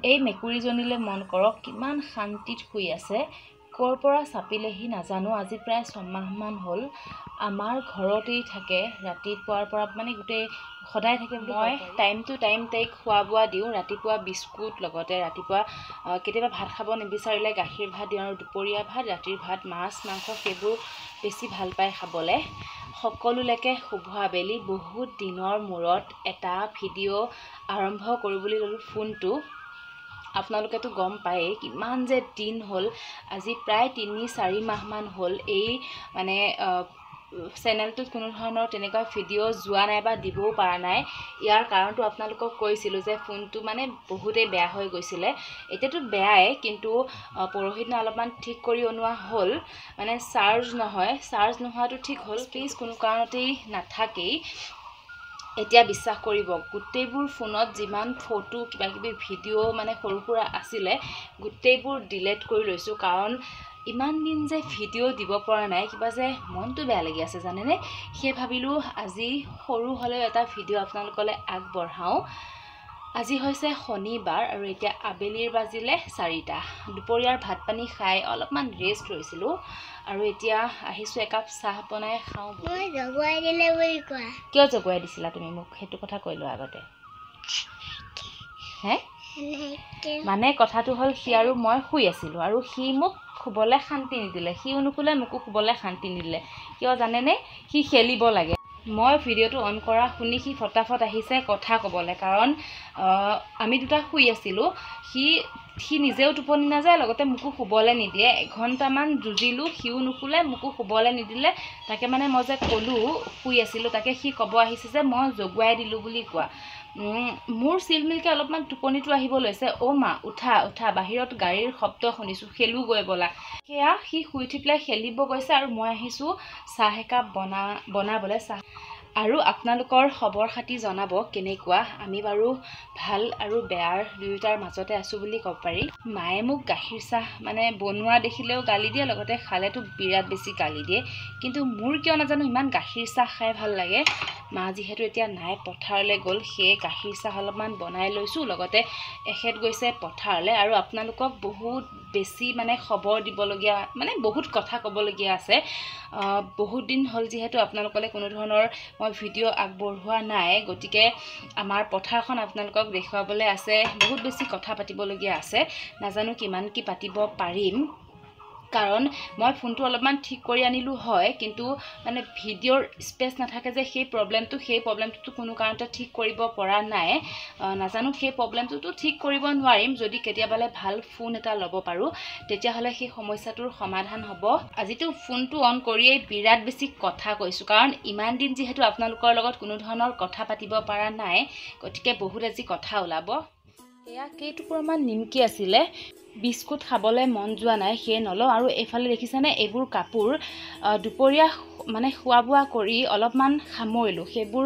এই মেকুৰীজনীলে মন কৰক কিমান শান্তিত শুই আছে কৰ পৰা চাপিলেহি নাজানো আজি প্ৰায় 6 মাহমান হ'ল আমাৰ ঘৰতেই থাকে ৰাতিপুৱাৰ পৰা মানে গোটেই সদায় থাকে মই টাইম টু টাইম তাইক খোৱা বোৱা দিওঁ ৰাতিপুৱা বিস্কুট লগতে ৰাতিপুৱা কেতিয়াবা ভাত খাব নিবিচাৰিলে গাখীৰ ভাত দিওঁ আৰু দুপৰীয়া ভাত ৰাতিৰ ভাত মাছ মাংস সেইবোৰ বেছি ভাল পায় খাবলে সকলোলৈকে শুভ আবেলি বহুত দিনৰ মূৰত এটা ভিডিঅ' আৰম্ভ কৰিবলৈ ল'লো ফোনটো আপোনালোকেতো গম পায় কিমান যে দিন হ'ল আজি প্ৰায় 3-4 মাহমান হ'ল এই মানে চেনেলটোত কোনো ধৰণৰ তেনেকুৱা ভিডিঅ' যোৱা নাই বা দিবও পৰা নাই ইয়াৰ কাৰণটো আপোনালোকক কৈছিলোঁ যে ফোনটো মানে বহুতেই বেয়া হৈ গৈছিলে এতিয়াতো বেয়াই কিন্তু পৰহিদিনা অলপমান ঠিক কৰি অনোৱা হ'ল মানে চাৰ্জ নোহোৱাটো ঠিক হ'ল প্লিজ কোনো কাৰণতেই নাথাকেই এতিয়া বিশ্বাস কৰিব গোটেইবোৰ ফোনত যিমান ফটো কিবাকিবি ভিডিঅ' মানে সৰু সুৰা আছিলে গোটেইবোৰ ডিলিট কৰি লৈছোঁ কাৰণ ইমান দিন যে ভিডিঅ' দিব পৰা নাই কিবা যে মনটো বেয়া লাগি আছে জানেনে সেই ভাবিলোঁ আজি সৰু হ'লেও এটা ভিডিঅ' আপোনালোকলৈ আগবঢ়াওঁ আজি হৈছে শনিবাৰ আৰু এতিয়া আবেলিৰ বাজিলে 4টা দুপৰীয়াৰ ভাত পানী খাই অলপমান ৰেষ্ট লৈছিলোঁ আৰু এতিয়া আহিছোঁ একাপ চাহ বনাই খাওঁ মই জগুৱাই দিলে বুলি কোৱা কিয় জগুৱাই দিছিলা তুমি মোক সেইটো কথা কৈলো আগতে হে মানে কথাটো হ'ল সি আৰু মই শুই আছিলোঁ আৰু সি মোক শুবলৈ শান্তি নিদিলে সিও নুশুলে মোকো শুবলৈ শান্তি নিদিলে কিয় জানেনে সি খেলিব লাগে মই ভিডিঅ'টো অন কৰা শুনি সি ফটাফট আহিছে কথা ক'বলৈ কাৰণ আমি দুটা শুই আছিলোঁ সি নিজেও টোপনি নাযায় লগতে মোকো শুবলৈ নিদিয়ে 1 ঘণ্টামান যুঁজিলোঁ সিও নুশুলে মোকো শুবলৈ নিদিলে তাকে মানে মই যে ক'লোঁ শুই আছিলোঁ তাকে সি ক'ব আহিছে যে মই জগুৱাই দিলোঁ বুলি কোৱা মোৰ চিলমিলকৈ অলপমান টোপনিটো আহিব লৈছে অ' মা উঠা বাহিৰত গাড়ীৰ শব্দ শুনিছোঁ খেলোঁ গৈ ব'লা সেয়া সি শুই উঠি পেলাই খেলিব গৈছে আৰু মই আহিছোঁ চাহ একাপ বনাবলৈ চাহ আৰু আপোনালোকৰ খবৰ খাতি জনাব কেনেকুৱা আমি বাৰু ভাল আৰু বেয়াৰ দুয়োটাৰ মাজতে আছোঁ বুলি ক'ব পাৰি মায়ে মোক গাখীৰ চাহ মানে বনোৱা দেখিলেও গালি দিয়ে লগতে খালেতো বিৰাট বেছি গালি দিয়ে কিন্তু মোৰ কিয় নাজানো ইমান গাখীৰ চাহ খাই ভাল লাগে মা যিহেতু এতিয়া নাই পথাৰলৈ গ'ল সেয়ে গাখীৰ চাহ অলপমান বনাই লৈছোঁ লগতে এখেত গৈছে পথাৰলৈ আৰু আপোনালোকক বহুত বেছি মানে খবৰ দিবলগীয়া মানে বহুত কথা ক'বলগীয়া আছে বহুত দিন হ'ল যিহেতু আপোনালোকলৈ কোনো ধৰণৰ মই ভিডিঅ' আগবঢ়োৱা নাই গতিকে আমাৰ পথাৰখন আপোনালোকক দেখুৱাবলৈ আছে বহুত বেছি কথা পাতিবলগীয়া আছে নাজানো কিমান কি পাতিব পাৰিম কাৰণ মই ফোনটো অলপমান ঠিক কৰি আনিলোঁ হয় কিন্তু মানে ভিডিঅ'ৰ স্পেচ নাথাকে যে সেই প্ৰব্লেমটোতো কোনো কাৰণতে ঠিক কৰিব পৰা নাই নাজানো সেই প্ৰব্লেমটোতো ঠিক কৰিব নোৱাৰিম যদি কেতিয়াবালে ভাল ফোন এটা ল'ব পাৰোঁ তেতিয়াহ'লে সেই সমস্যাটোৰ সমাধান হ'ব আজিতো ফোনটো অন কৰিয়েই বিৰাট বেছি কথা কৈছোঁ কাৰণ ইমান দিন যিহেতু আপোনালোকৰ লগত কোনো ধৰণৰ কথা পাতিব পৰা নাই গতিকে বহুত আজি কথা ওলাব এয়া কেইটুকুৰামান নিমকি আছিলে বিস্কুট খাবলৈ মন যোৱা নাই সেয়ে নলওঁ আৰু এইফালে দেখিছেনে এইবোৰ কাপোৰ দুপৰীয়া মানে খোৱা বোৱা কৰি অলপমান সামৰিলোঁ সেইবোৰ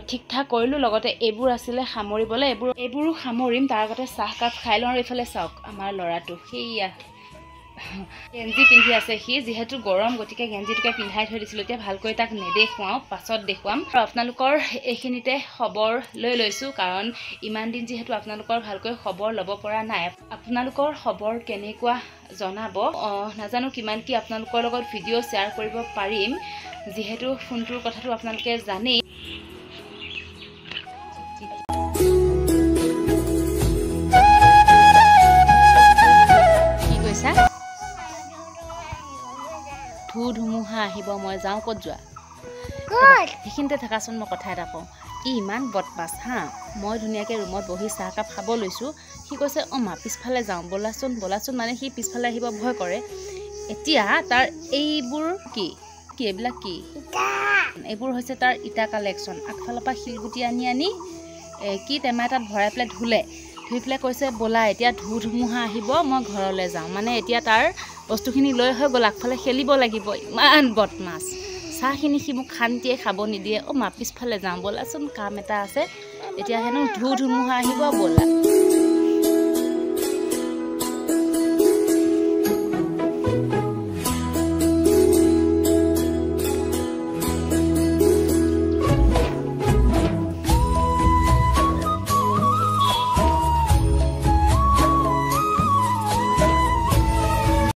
ঠিক ঠাক কৰিলোঁ লগতে এইবোৰ আছিলে সামৰিবলৈ এইবোৰো সামৰিম তাৰ আগতে চাহকাপ খাই লওঁ আৰু এইফালে চাওক আমাৰ ল'ৰাটো সেয়া গেঞ্জি পিন্ধি আছে সি যিহেতু গৰম গতিকে গেঞ্জিটোকে পিন্ধাই থৈ দিছিলোঁ এতিয়া ভালকৈ তাক নেদেখুৱাওঁ পাছত দেখুৱাম আৰু আপোনালোকৰ এইখিনিতে খবৰ লৈ লৈছোঁ কাৰণ ইমান দিন যিহেতু আপোনালোকৰ ভালকৈ খবৰ ল'ব পৰা নাই আপোনালোকৰ খবৰ কেনেকুৱা জনাব নাজানো কিমান কি আপোনালোকৰ লগত ভিডিঅ' শ্বেয়াৰ কৰিব পাৰিম যিহেতু ফোনটোৰ কথাটো আপোনালোকে জানেই ধুমুহা আহিব মই যাওঁ ক'ত যোৱা সেইখিনিতে থাকাচোন মই কথা এটা কওঁ ইমান বদমাছ হা মই ধুনীয়াকৈ ৰুমত বহি চাহকাপ খাব লৈছোঁ সি কৈছে অ' মা পিছফালে যাওঁ ব'লাচোন মানে সি পিছফালে আহিব ভয় কৰে এতিয়া তাৰ এইবোৰ কি এইবিলাক কি এইবোৰ হৈছে তাৰ ইটা কালেকশ্যন আগফালৰ পৰা শিলগুটি আনি কি টেমা এটাত ভৰাই পেলাই ধুই পেলাই কৈছে ব'লা এতিয়া ধুমুহা আহিব মই ঘৰলৈ যাওঁ মানে এতিয়া তাৰ বস্তুখিনি লৈ হৈ গ'ল আগফালে খেলিব লাগিব ইমান বদমাছ চাহখিনি সি মোক শান্তিয়ে খাব নিদিয়ে অ' মা পিছফালে যাওঁ ব'লাচোন কাম এটা আছে এতিয়া হেনো ধুমুহা আহিব ব'লা